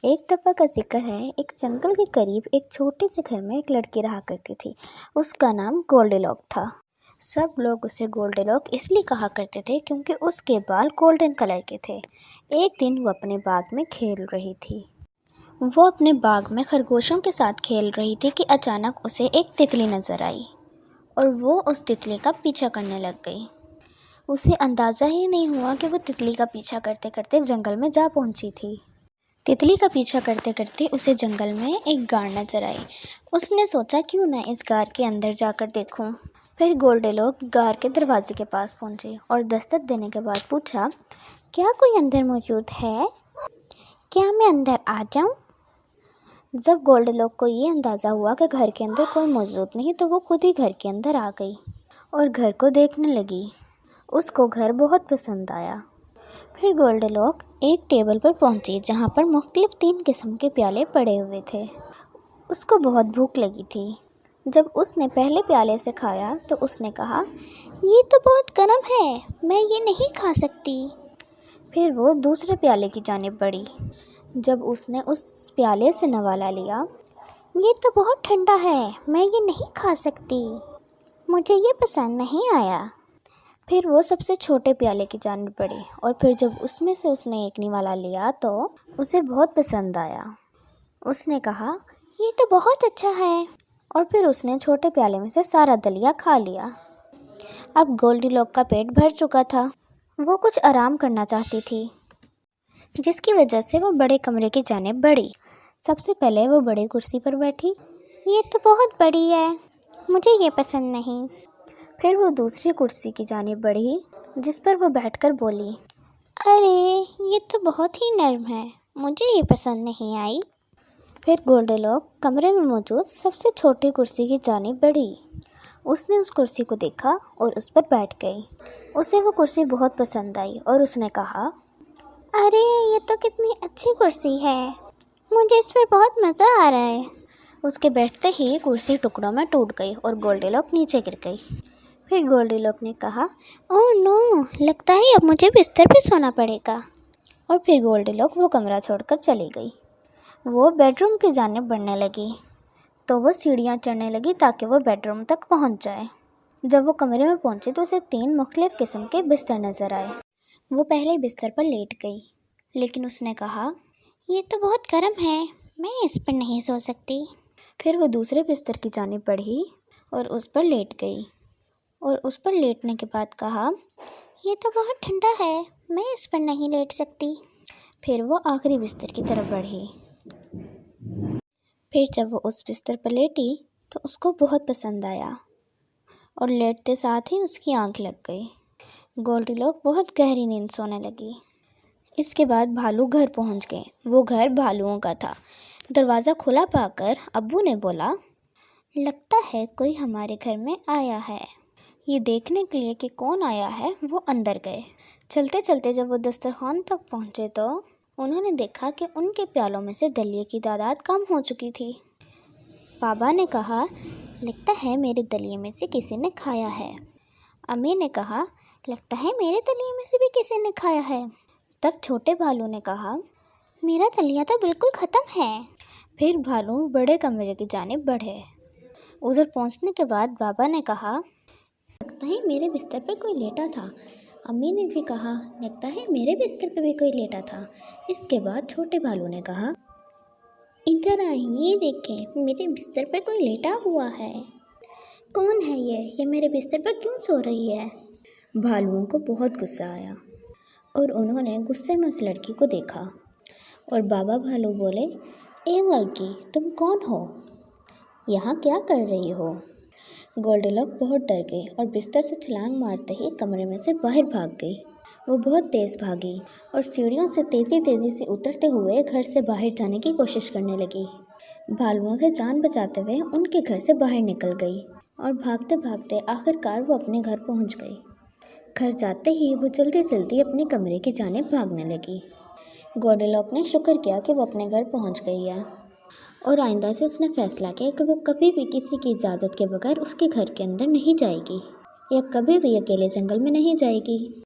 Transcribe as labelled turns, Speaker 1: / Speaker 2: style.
Speaker 1: ایک دفعہ کا ذکر ہے، ایک جنگل کے قریب ایک چھوٹے سے گھر میں ایک لڑکی رہا کرتی تھی۔ اس کا نام گولڈی لاک تھا۔ سب لوگ اسے گولڈی لاک اس لیے کہا کرتے تھے کیونکہ اس کے بال گولڈن کلر کے تھے۔ ایک دن وہ اپنے باغ میں کھیل رہی تھی۔ وہ اپنے باغ میں خرگوشوں کے ساتھ کھیل رہی تھی کہ اچانک اسے ایک تتلی نظر آئی اور وہ اس تتلی کا پیچھا کرنے لگ گئی۔ اسے اندازہ ہی نہیں ہوا کہ وہ تتلی کا پیچھا کرتے کرتے جنگل میں جا پہنچی تھی۔ تتلی کا پیچھا کرتے کرتے اسے جنگل میں ایک غار نظر آئی۔ اس نے سوچا کیوں نہ اس غار کے اندر جا کر دیکھوں۔ پھر گولڈی لاک غار کے دروازے کے پاس پہنچی اور دستک دینے کے بعد پوچھا، کیا کوئی اندر موجود ہے؟ کیا میں اندر آ جاؤں؟ جب گولڈی لاک کو یہ اندازہ ہوا کہ گھر کے اندر کوئی موجود نہیں تو وہ خود ہی گھر کے اندر آ گئی اور گھر کو دیکھنے لگی۔ اس کو گھر بہت پسند آیا۔ پھر گولڈی لاک ایک ٹیبل پر پہنچی جہاں پر مختلف 3 قسم کے پیالے پڑے ہوئے تھے۔ اس کو بہت بھوک لگی تھی۔ جب اس نے پہلے پیالے سے کھایا تو اس نے کہا، یہ تو بہت گرم ہے، میں یہ نہیں کھا سکتی۔ پھر وہ دوسرے پیالے کی جانب بڑھی۔ جب اس نے اس پیالے سے نوالا لیا، یہ تو بہت ٹھنڈا ہے، میں یہ نہیں کھا سکتی، مجھے یہ پسند نہیں آیا۔ پھر وہ سب سے چھوٹے پیالے کی جانب بڑھی اور پھر جب اس میں سے اس نے ایک نوالا لیا تو اسے بہت پسند آیا۔ اس نے کہا، یہ تو بہت اچھا ہے، اور پھر اس نے چھوٹے پیالے میں سے سارا دلیا کھا لیا۔ اب گولڈی لاک کا پیٹ بھر چکا تھا۔ وہ کچھ آرام کرنا چاہتی تھی، جس کی وجہ سے وہ بڑے کمرے کی جانب بڑھی۔ سب سے پہلے وہ بڑی کرسی پر بیٹھی۔ یہ تو بہت بڑی ہے، مجھے یہ پسند نہیں۔ پھر وہ دوسری کرسی کی جانب بڑھی جس پر وہ بیٹھ کر بولی، ارے یہ تو بہت ہی نرم ہے، مجھے یہ پسند نہیں آئی۔ پھر گولڈی لاک کمرے میں موجود سب سے چھوٹی کرسی کی جانب بڑھی۔ اس نے اس کرسی کو دیکھا اور اس پر بیٹھ گئی۔ اسے وہ کرسی بہت پسند آئی اور اس نے کہا، ارے یہ تو کتنی اچھی کرسی ہے، مجھے اس پر بہت مزہ آ رہا ہے۔ اس کے بیٹھتے ہی کرسی ٹکڑوں میں ٹوٹ گئی اور گولڈی لاک نیچے گر گئی۔ پھر گولڈی لاک نے کہا، اوہ نو، لگتا ہے اب مجھے بستر پہ سونا پڑے گا۔ اور پھر گولڈی لاک وہ کمرہ چھوڑ کر چلی گئی۔ وہ بیڈ روم کی جانب بڑھنے لگی تو وہ سیڑھیاں چڑھنے لگی تاکہ وہ بیڈ روم تک پہنچ جائے۔ جب وہ کمرے میں پہنچی تو اسے 3 مختلف قسم کے بستر نظر آئے۔ وہ پہلے بستر پر لیٹ گئی، لیکن اس نے کہا، یہ تو بہت گرم ہے، میں اس پر نہیں سو سکتی۔ پھر وہ دوسرے بستر کی جانب بڑھی اور اس پر لیٹ گئی اور اس پر لیٹنے کے بعد کہا، یہ تو بہت ٹھنڈا ہے، میں اس پر نہیں لیٹ سکتی۔ پھر وہ آخری بستر کی طرف بڑھی۔ پھر جب وہ اس بستر پر لیٹی تو اس کو بہت پسند آیا اور لیٹتے ساتھ ہی اس کی آنکھ لگ گئی۔ گولڈی لاک بہت گہری نیند سونے لگی۔ اس کے بعد بھالو گھر پہنچ گئے۔ وہ گھر بھالوؤں کا تھا۔ دروازہ کھلا پا کر ابو نے بولا، لگتا ہے کوئی ہمارے گھر میں آیا ہے۔ یہ دیکھنے کے لیے کہ کون آیا ہے وہ اندر گئے۔ چلتے چلتے جب وہ دسترخوان تک پہنچے تو انہوں نے دیکھا کہ ان کے پیالوں میں سے دلیے کی تعداد کم ہو چکی تھی۔ بابا نے کہا، لگتا ہے میرے دلیے میں سے کسی نے کھایا ہے۔ امی نے کہا، لگتا ہے میرے دلیے میں سے بھی کسی نے کھایا ہے۔ تب چھوٹے بھالو نے کہا، میرا دلیا تو بالکل ختم ہے۔ پھر بھالو بڑے کمرے کی جانب بڑھے۔ ادھر پہنچنے کے بعد بابا نے کہا، لگتا ہے میرے بستر پر کوئی لیٹا تھا۔ امی نے بھی کہا، لگتا ہے میرے بستر پر بھی کوئی لیٹا تھا۔ اس کے بعد چھوٹے بھالو نے کہا، ادھر آئیے، دیکھیں میرے بستر پر کوئی لیٹا ہوا ہے۔ کون ہے یہ میرے بستر پر کیوں سو رہی ہے؟ بھالوؤں کو بہت غصہ آیا اور انہوں نے غصے میں اس لڑکی کو دیکھا اور بابا بھالو بولے، اے لڑکی، تم کون ہو؟ یہاں کیا کر رہی ہو؟ گولڈی لاک بہت ڈر گئی اور بستر سے چھلانگ مارتے ہی کمرے میں سے باہر بھاگ گئی۔ وہ بہت تیز بھاگی اور سیڑھیوں سے تیزی سے اترتے ہوئے گھر سے باہر جانے کی کوشش کرنے لگی۔ بھالوؤں سے جان بچاتے ہوئے ان کے گھر سے باہر نکل گئی اور بھاگتے بھاگتے آخر کار وہ اپنے گھر پہنچ گئی۔ گھر جاتے ہی وہ جلدی اپنے کمرے کی جانب بھاگنے لگی۔ گولڈی لاک نے شکر کیا کہ وہ اپنے گھر پہنچ گئی ہے اور آئندہ سے اس نے فیصلہ کیا کہ وہ کبھی بھی کسی کی اجازت کے بغیر اس کے گھر کے اندر نہیں جائے گی یا کبھی بھی اکیلے جنگل میں نہیں جائے گی۔